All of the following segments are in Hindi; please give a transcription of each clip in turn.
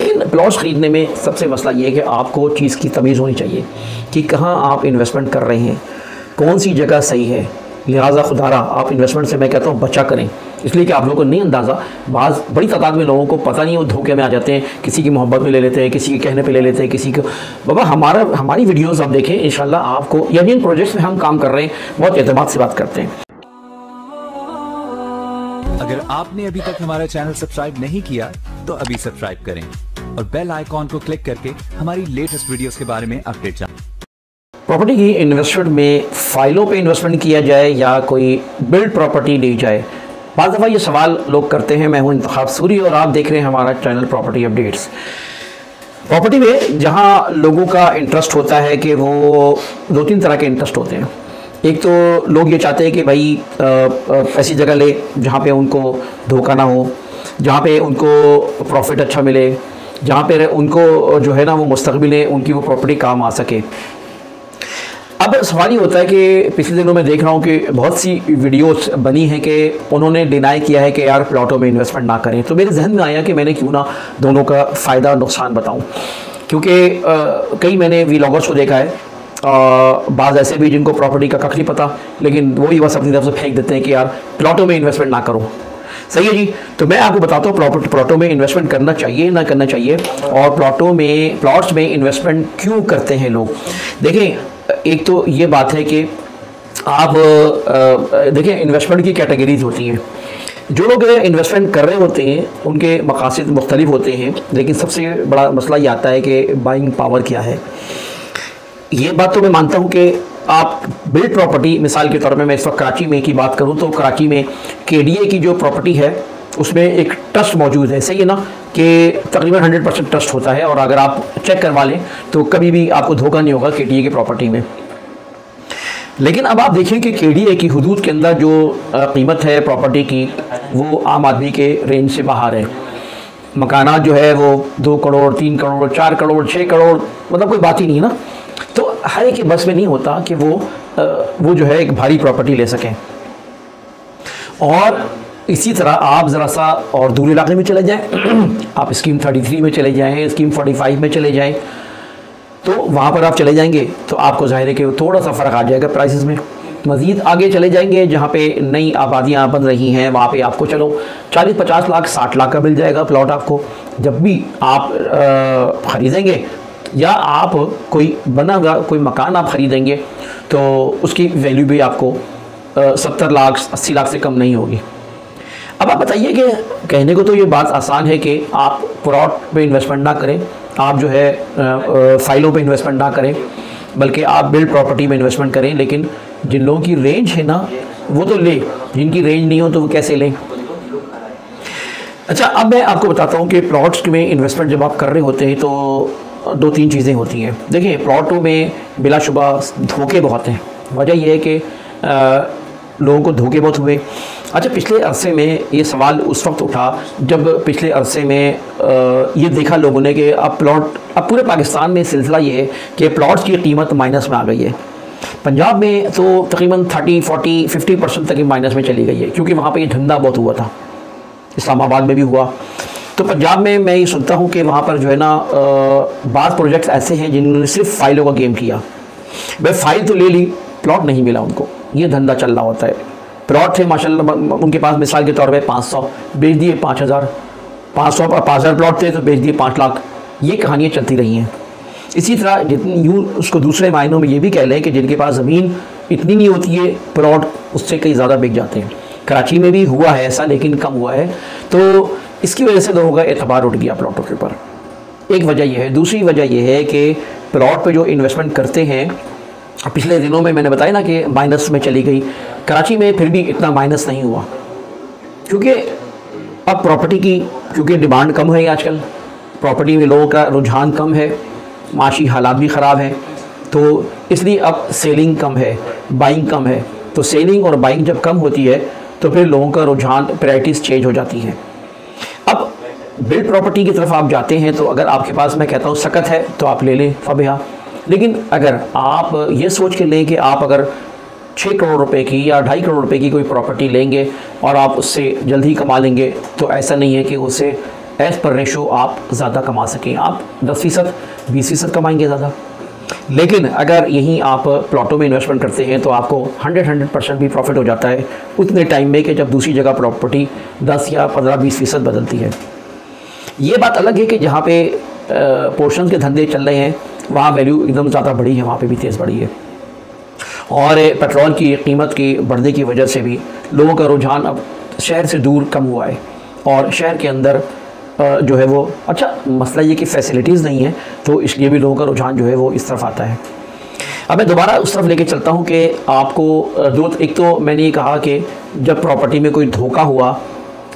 लेकिन प्लॉट्स ख़रीदने में सबसे मसला ये है कि आपको चीज़ की तमीज़ होनी चाहिए कि कहाँ आप इन्वेस्टमेंट कर रहे हैं, कौन सी जगह सही है। लिहाजा खुदारा आप इन्वेस्टमेंट से मैं कहता हूँ बचा करें, इसलिए कि आप लोगों को नहीं अंदाज़ा, बड़ी तादाद में लोगों को पता नहीं, वो धोखे में आ जाते हैं, किसी की मोहब्बत में ले लेते हैं, किसी के कहने पे ले लेते हैं, किसी को। बाबा हमारी वीडियोस आप देखें, इंशाल्लाह आपको या जिन प्रोजेक्ट्स में हम काम कर रहे हैं बहुत एतमाद से बात करते हैं। अगर आपने अभी तक हमारा चैनल सब्सक्राइब नहीं किया तो अभी सब्सक्राइब करें और बेल आइकॉन को क्लिक करके हमारी लेटेस्ट वीडियोस के बारे में अपडेट जानें। प्रॉपर्टी की इन्वेस्टमेंट में फ़ाइलों पे इन्वेस्टमेंट किया जाए या कोई बिल्ड प्रॉपर्टी ली जाए, बाज़ दफ़ा ये सवाल लोग करते हैं। मैं हूँ इंतखाब सूरी और आप देख रहे हैं हमारा चैनल प्रॉपर्टी अपडेट्स। प्रॉपर्टी में जहाँ लोगों का इंटरेस्ट होता है कि वो 2-3 तरह के इंटरेस्ट होते हैं। एक तो लोग ये चाहते हैं कि भाई ऐसी जगह ले जहाँ पे उनको धोखा ना हो, जहाँ पे उनको प्रॉफिट अच्छा मिले, जहाँ पे उनको जो है ना वो मुस्तक़बिल में उनकी वो प्रॉपर्टी काम आ सके। अब सवाल ये होता है कि पिछले दिनों में देख रहा हूँ कि बहुत सी वीडियोस बनी हैं कि उन्होंने डिनाई किया है कि यार प्लॉटों में इन्वेस्टमेंट ना करें। तो मेरे जहन में आया कि मैंने क्यों ना दोनों का फ़ायदा नुकसान बताऊँ, क्योंकि कई मैंने व्लॉगर्स को देखा है, बाज़ ऐसे भी जिनको प्रॉपर्टी का कख नहीं पता, लेकिन वो ही बस अपनी तरफ से फेंक देते हैं कि यार प्लॉटों में इन्वेस्टमेंट ना करो। सही है जी। तो मैं आपको बताता हूँ प्लॉटों में इन्वेस्टमेंट करना चाहिए ना करना चाहिए, और प्लॉट्स में इन्वेस्टमेंट क्यों करते हैं लोग। देखें, एक तो ये बात है कि आप देखें इन्वेस्टमेंट की कैटेगरीज होती हैं। जो लोग इन्वेस्टमेंट कर रहे होते हैं उनके मकासद मुख्तलिफ होते हैं, लेकिन सबसे बड़ा मसला ये आता है कि बाइंग पावर क्या है। ये बात तो मैं मानता हूँ कि आप बिल्ड प्रॉपर्टी, मिसाल के तौर पे मैं इस वक्त कराची में की बात करूँ तो कराची में KDA की जो प्रॉपर्टी है उसमें एक ट्रस्ट मौजूद है। सही है ना कि तकरीबन 100% ट्रस्ट होता है, और अगर आप चेक करवा लें तो कभी भी आपको धोखा नहीं होगा KDA की प्रॉपर्टी में। लेकिन अब आप देखें कि KDA की हुदूद के अंदर जो कीमत है प्रॉपर्टी की वो आम आदमी के रेंज से बाहर है। मकानात जो है वो 2 करोड़, 3 करोड़, 4 करोड़, 6 करोड़, मतलब कोई बात ही नहीं ना। तो हर एक के बस में नहीं होता कि वो जो है एक भारी प्रॉपर्टी ले सकें। और इसी तरह आप ज़रा सा और दूर इलाके में चले जाएं, आप स्कीम 33 में चले जाएं, स्कीम 45 में चले जाएं, तो वहाँ पर आप चले जाएंगे तो आपको ज़ाहिर है कि थोड़ा सा फ़र्क आ जाएगा प्राइसेस में। मज़ीद आगे चले जाएंगे जहाँ पे नई आबादियाँ बन रही हैं, वहाँ पे आपको चलो 40-50 लाख 60 लाख का मिल जाएगा प्लॉट आपको। जब भी आप ख़रीदेंगे या आप कोई बना हुआ कोई मकान आप ख़रीदेंगे तो उसकी वैल्यू भी आपको 70 लाख 80 लाख से कम नहीं होगी। अब आप बताइए कि कहने को तो ये बात आसान है कि आप प्लॉट पे इन्वेस्टमेंट ना करें, आप जो है फ़ाइलों पे इन्वेस्टमेंट ना करें, बल्कि आप बिल्ड प्रॉपर्टी में इन्वेस्टमेंट करें। लेकिन जिन लोगों की रेंज है ना वो तो ले, जिनकी रेंज नहीं हो तो वो कैसे लें। अच्छा, अब मैं आपको बताता हूँ कि प्लॉट्स में इन्वेस्टमेंट जब आप कर रहे होते हैं तो 2-3 चीज़ें होती हैं। देखिए, प्लॉटों में बिलाशुबा धोखे बहुत हैं। वजह यह है कि लोगों को धोखे बहुत हुए। अच्छा, पिछले अरसे में ये सवाल उस वक्त उठा जब पिछले अरसे में ये देखा लोगों ने कि अब पूरे पाकिस्तान में सिलसिला ये है कि प्लॉट्स की कीमत माइनस में आ गई है। पंजाब में तो तकरीबन 30, 40, 50% तक माइनस में चली गई है, क्योंकि वहाँ पर ये धंधा बहुत हुआ था। इस्लामाबाद में भी हुआ। तो पंजाब में मैं ये सुनता हूँ कि वहाँ पर जो है ना बाज़ प्रोजेक्ट्स ऐसे हैं जिन्होंने सिर्फ फाइलों का गेम किया। भाई फाइल तो ले ली, प्लॉट नहीं मिला उनको, ये धंधा चल रहा होता है। प्लॉट थे माशाल्लाह उनके पास, मिसाल के तौर पे 500 बेच दिए 5000, 500 प्लॉट थे तो बेच दिए 5 लाख। ये कहानियाँ चलती रही हैं। इसी तरह जितनी यूँ उसको दूसरे मायनों में ये भी कह लें कि जिनके पास ज़मीन इतनी नहीं होती है, प्लॉट उससे कई ज़्यादा बिक जाते हैं। कराची में भी हुआ है ऐसा, लेकिन कम हुआ है। तो इसकी वजह से लोगों का एतबार उठ गया प्लॉटों के ऊपर। एक वजह यह है। दूसरी वजह यह है कि प्लॉट पे जो इन्वेस्टमेंट करते हैं, पिछले दिनों में मैंने बताया ना कि माइनस में चली गई। कराची में फिर भी इतना माइनस नहीं हुआ, क्योंकि अब प्रॉपर्टी की क्योंकि डिमांड कम है आजकल, प्रॉपर्टी में लोगों का रुझान कम है, माशी हालात भी ख़राब हैं, तो इसलिए अब सेलिंग कम है, बाइंग कम है। तो सेलिंग और बाइंग जब कम होती है तो फिर लोगों का रुझान, प्रायोरिटीज़ चेंज हो जाती हैं। अब बिल्ड प्रॉपर्टी की तरफ आप जाते हैं तो अगर आपके पास, मैं कहता हूँ, सकत है तो आप ले लें फबिहा। लेकिन अगर आप ये सोच के लें कि आप अगर 6 करोड़ रुपए की या 2.5 करोड़ रुपए की कोई प्रॉपर्टी लेंगे और आप उससे जल्द ही कमा लेंगे, तो ऐसा नहीं है कि उससे एज़ पर रेशो आप ज़्यादा कमा सकें। आप 10%, 20% कमाएंगे ज़्यादा। लेकिन अगर यहीं आप प्लॉटों में इन्वेस्टमेंट करते हैं तो आपको 100% भी प्रॉफिट हो जाता है उतने टाइम में कि जब दूसरी जगह प्रॉपर्टी 10 या 15-20% बदलती है। ये बात अलग है कि जहाँ पे पोर्शन के धंधे चल रहे हैं वहाँ वैल्यू एकदम ज़्यादा बढ़ी है, वहाँ पे भी तेज़ बढ़ी है। और पेट्रोल की कीमत की बढ़ने की वजह से भी लोगों का रुझान अब शहर से दूर कम हुआ है और शहर के अंदर जो है वो अच्छा मसला ये कि फैसिलिटीज़ नहीं है, तो इसलिए भी लोगों का रुझान जो है वो इस तरफ आता है। अब मैं दोबारा उस तरफ लेके चलता हूँ कि आपको एक तो मैंने ये कहा कि जब प्रॉपर्टी में कोई धोखा हुआ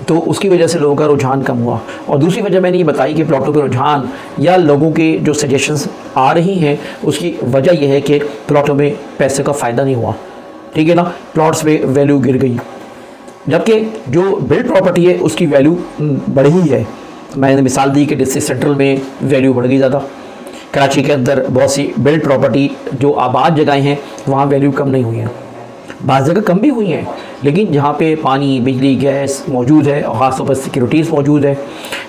तो उसकी वजह से लोगों का रुझान कम हुआ, और दूसरी वजह मैंने ये बताई कि प्लॉटों के रुझान या लोगों के जो सजेशंस आ रही हैं उसकी वजह यह है कि प्लॉटों में पैसे का फ़ायदा नहीं हुआ, ठीक है ना, प्लॉट्स में वैल्यू गिर गई, जबकि जो बिल्ड प्रॉपर्टी है उसकी वैल्यू बढ़ी है। मैंने मिसाल दी कि डिस्ट्रिक्ट सेंट्रल में वैल्यू बढ़ गई ज़्यादा, कराची के अंदर बहुत सी बिल्ड प्रॉपर्टी जो आबाद जगहें हैं वहाँ वैल्यू कम नहीं हुई है, बाज़ जगह कम भी हुई हैं, लेकिन जहाँ पे पानी, बिजली, गैस मौजूद है और ख़ासतौर पर सिक्योरिटीज़ मौजूद है,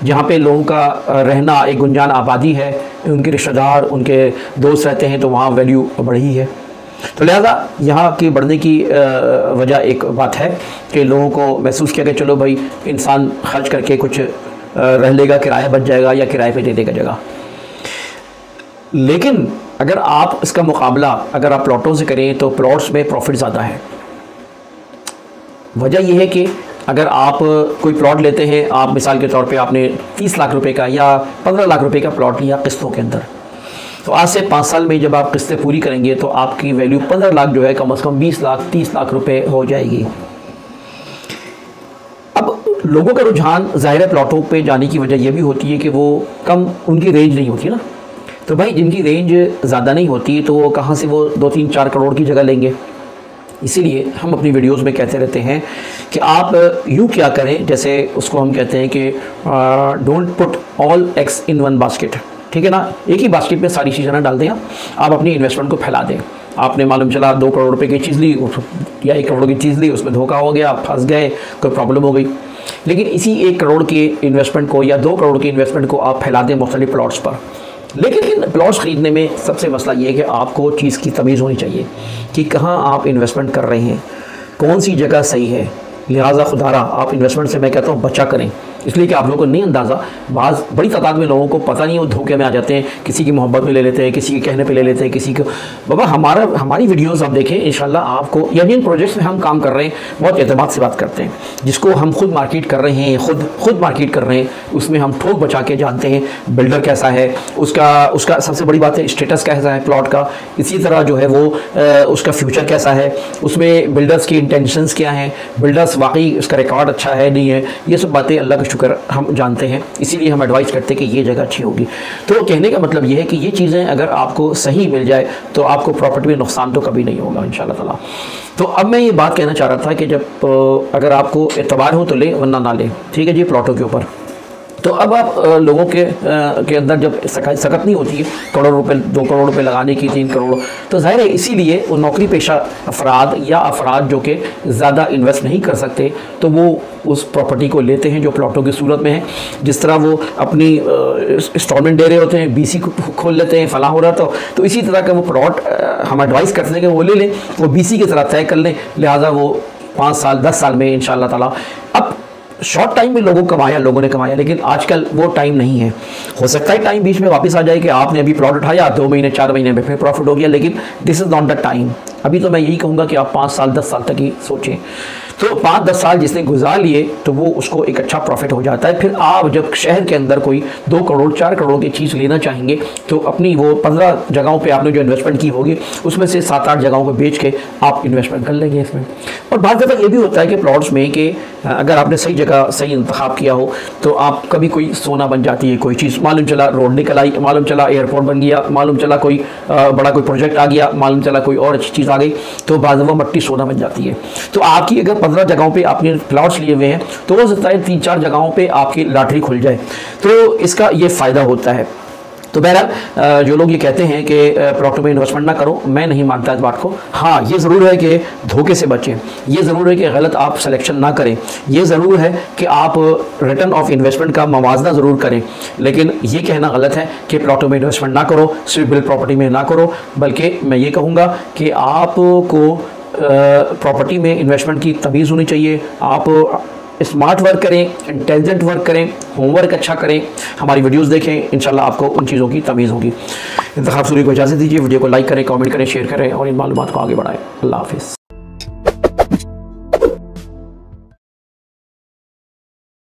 जहाँ पे लोगों का रहना एक गुंजान आबादी है, उनके रिश्तेदार, उनके दोस्त रहते हैं, तो वहाँ वैल्यू बढ़ी है। तो लिहाजा यहाँ की बढ़ने की वजह एक बात है कि लोगों को महसूस किया कि चलो भाई इंसान खर्च करके कुछ रह लेगा, किराया बच जाएगा या किराए पे दे देगा जगह। लेकिन अगर आप इसका मुकाबला अगर आप प्लॉटों से करें तो प्लॉट्स में प्रॉफिट ज़्यादा है। वजह यह है कि अगर आप कोई प्लॉट लेते हैं, आप मिसाल के तौर पे आपने 30 लाख रुपए का या 15 लाख रुपए का प्लॉट लिया किस्तों के अंदर, तो आज से 5 साल में जब आप किस्तें पूरी करेंगे तो आपकी वैल्यू 15 लाख जो है कम से कम 20 लाख 30 लाख रुपए हो जाएगी। अब लोगों का रुझान ज़ाहिर है प्लॉटों पे जाने की वजह यह भी होती है कि वो कम, उनकी रेंज नहीं होती ना, तो भाई जिनकी रेंज ज़्यादा नहीं होती तो वो कहाँ से वो 2-3-4 करोड़ की जगह लेंगे। इसीलिए हम अपनी वीडियोस में कहते रहते हैं कि आप यूँ क्या करें, जैसे उसको हम कहते हैं कि don't put all eggs in one basket, ठीक है ना, एक ही बास्केट में सारी चीज़ें ना डाल दें, आप अपनी इन्वेस्टमेंट को फैला दें। आपने मालूम चला 2 करोड़ रुपए की चीज़ ली या 1 करोड़ की चीज़ ली, उसमें धोखा हो गया, फंस गए, कोई प्रॉब्लम हो गई, लेकिन इसी 1 करोड़ की इन्वेस्टमेंट को या 2 करोड़ की इन्वेस्टमेंट को आप फैला दें मुख्तलिफ प्लॉट्स पर। लेकिन प्लॉट्स ख़रीदने में सबसे मसला ये है कि आपको चीज़ की तमीज़ होनी चाहिए कि कहाँ आप इन्वेस्टमेंट कर रहे हैं, कौन सी जगह सही है। लिहाजा खुदारा आप इन्वेस्टमेंट से मैं कहता हूँ बचा करें, इसलिए कि आप लोगों को नहीं अंदाज़ा, बाज़ बड़ी तादाद में लोगों को पता नहीं, वो धोखे में आ जाते हैं, किसी की मोहब्बत में ले लेते हैं, किसी के कहने पे ले लेते हैं, किसी को बाबा हमारी वीडियोस आप देखें इंशाल्लाह आपको, यानी इन प्रोजेक्ट्स में हम काम कर रहे हैं बहुत एतमाद से बात करते हैं, जिसको हम खुद मार्केट कर रहे हैं, खुद मार्केट कर रहे हैं, उसमें हम ठोक बचा के जानते हैं बिल्डर कैसा है, उसका सबसे बड़ी बात है स्टेटस कैसा है प्लॉट का, इसी तरह जो है वो उसका फ्यूचर कैसा है, उसमें बिल्डर्स की इंटेंशंस क्या हैं, बिल्डर्स वाकई उसका रिकॉर्ड अच्छा है नहीं है, ये सब बातें अल्लाह का शुक्र हम जानते हैं, इसीलिए हम एडवाइस करते हैं कि ये जगह अच्छी होगी। तो कहने का मतलब ये है कि ये चीज़ें अगर आपको सही मिल जाए तो आपको प्रॉपर्टी में नुकसान तो कभी नहीं होगा इंशाल्लाह ताला। तो अब मैं ये बात कहना चाह रहा था कि जब अगर आपको एतबार हो तो ले, वरना ना ले, ठीक है जी, प्लॉटों के ऊपर। तो अब आप लोगों के अंदर जब सकत नहीं होती है करोड़ रुपए 2 करोड़ रुपए लगाने की, 3 करोड़, तो ज़ाहिर है इसीलिए वो नौकरी पेशा अफराद या अफराद जो कि ज़्यादा इन्वेस्ट नहीं कर सकते तो वो उस प्रॉपर्टी को लेते हैं जो प्लॉटों की सूरत में है। जिस तरह वो अपनी इंस्टॉलमेंट दे रहे होते हैं, BC खोल लेते हैं, फला हो रहा तो इसी तरह का वो प्लॉट हम एडवाइस करते हैं कि वो ले लें, वो BC की तरह तय कर लें, लिहाजा वो 5 साल 10 साल में इंशाअल्लाह ताला। अब शॉर्ट टाइम में लोगों ने कमाया, लेकिन आजकल वो टाइम नहीं है। हो सकता है टाइम बीच में वापस आ जाए कि आपने अभी प्लॉट उठाया, 2 महीने 4 महीने में फिर प्रॉफिट हो गया, लेकिन this is not the time. अभी तो मैं यही कहूँगा कि आप 5 साल 10 साल तक ही सोचें। तो 5-10 साल जिसने गुजार लिए तो वो उसको एक अच्छा प्रॉफिट हो जाता है। फिर आप जब शहर के अंदर कोई 2 करोड़ 4 करोड़ की चीज़ लेना चाहेंगे तो अपनी वो 15 जगहों पे आपने जो इन्वेस्टमेंट की होगी उसमें से 7-8 जगहों को बेच के आप इन्वेस्टमेंट कर लेंगे इसमें। और बात दफ़ा ये भी होता है कि प्लॉट्स में कि अगर आपने सही जगह सही इंतखाब किया हो तो आप कभी कोई सोना बन जाती है कोई चीज़, मालूम चला रोड निकल आई, मालूम चला एयरपोर्ट बन गया, मालूम चला कोई बड़ा कोई प्रोजेक्ट आ गया, मालूम चला कोई और अच्छी चीज़ आ गई, तो बाद वो मट्टी सोना बन जाती है। तो आपकी अगर 15 जगहों पे आपने प्लॉट्स लिए हुए हैं तो हो सकता है 3-4 जगहों पे आपकी लॉटरी खुल जाए, तो इसका ये फ़ायदा होता है। तो बहरहाल जो लोग ये कहते हैं कि प्रॉपर्टी में इन्वेस्टमेंट ना करो, मैं नहीं मानता इस बात को। हाँ, ये ज़रूर है कि धोखे से बचें, ये ज़रूर है कि गलत आप सिलेक्शन ना करें, ये ज़रूर है कि आप रिटर्न ऑफ इन्वेस्टमेंट का मवाजना ज़रूर करें, लेकिन ये कहना गलत है कि प्रॉपर्टी में इन्वेस्टमेंट ना करो, सिर्फ बिल्ड प्रॉपर्टी में ना करो। बल्कि मैं ये कहूँगा कि आपको प्रॉपर्टी में इन्वेस्टमेंट की तमीज़ होनी चाहिए। आप स्मार्ट वर्क करें, इंटेलिजेंट वर्क करें, होमवर्क अच्छा करें, हमारी वीडियोस देखें, इंशाल्लाह आपको उन चीज़ों की तमीज़ होगी। इंतखाब सूरी को इजाज़त दीजिए, वीडियो को लाइक करें, कमेंट करें, शेयर करें और इन मालूमात को आगे बढ़ाएं। अल्लाह हाफिज़।